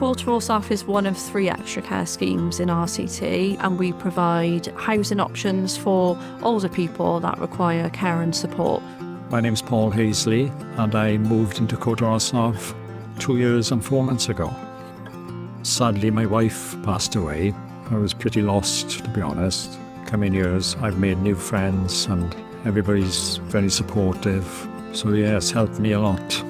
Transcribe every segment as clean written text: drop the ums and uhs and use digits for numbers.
Cwrt Yr Osaf is one of 3 extra care schemes in RCT, and we provide housing options for older people that require care and support. My name's Paul Hazley, and I moved into Cwrt Yr Osaf 2 years and 4 months ago. Sadly, my wife passed away. I was pretty lost, to be honest. Coming years, I've made new friends, and everybody's very supportive. So yeah, it's helped me a lot.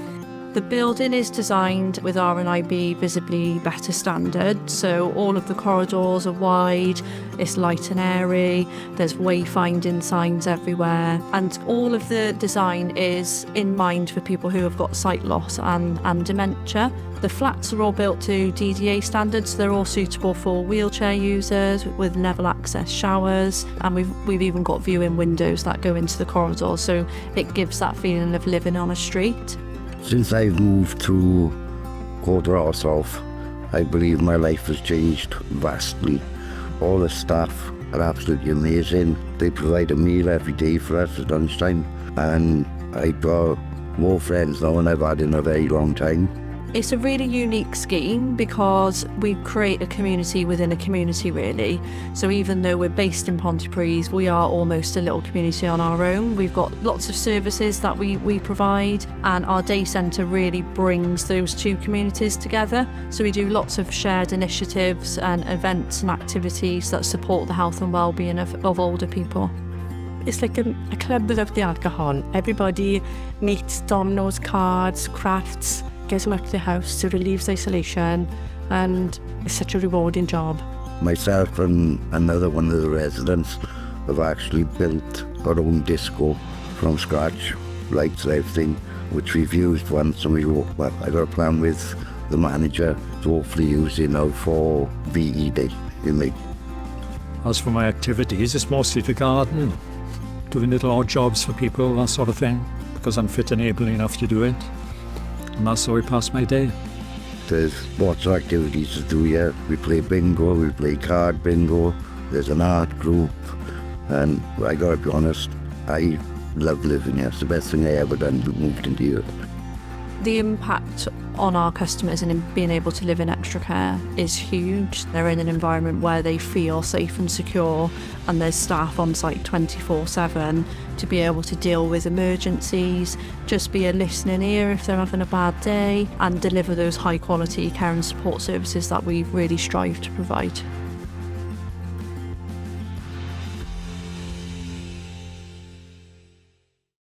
The building is designed with R&IB visibly better standard, so all of the corridors are wide, it's light and airy, there's wayfinding signs everywhere, and all of the design is in mind for people who have got sight loss and dementia. The flats are all built to DDA standards, they're all suitable for wheelchair users with level access showers, and we've even got viewing windows that go into the corridors, so it gives that feeling of living on a street. Since I've moved to Cwrt Yr Orsaf, I believe my life has changed vastly. All the staff are absolutely amazing. They provide a meal every day for us at lunchtime, and I've got more friends now than I've had in a very long time. It's a really unique scheme because we create a community within a community, really. So even though we're based in Pontypridd, we are almost a little community on our own. We've got lots of services that we provide, and our day centre really brings those 2 communities together. So we do lots of shared initiatives and events and activities that support the health and well-being of older people. It's like a club without the alcohol. Everybody meets, dominoes, cards, crafts, gets them up to the house, it relieves isolation, and it's such a rewarding job. Myself and another one of the residents have actually built our own disco from scratch, lights and everything, which we've used once, and I got a plan with the manager to hopefully use it now for VE Day in May. As for my activities, it's mostly the garden, doing little odd jobs for people, that sort of thing, because I'm fit and able enough to do it. And that's how I pass my day. There's lots of activities to do here. We play bingo, we play card bingo, there's an art group, and I gotta be honest, I love living here. It's the best thing I ever done to moved into here. The impact on our customers and in being able to live in extra care is huge. They're in an environment where they feel safe and secure, and there's staff on site 24/7 to be able to deal with emergencies, just be a listening ear if they're having a bad day, and deliver those high quality care and support services that we really strive to provide.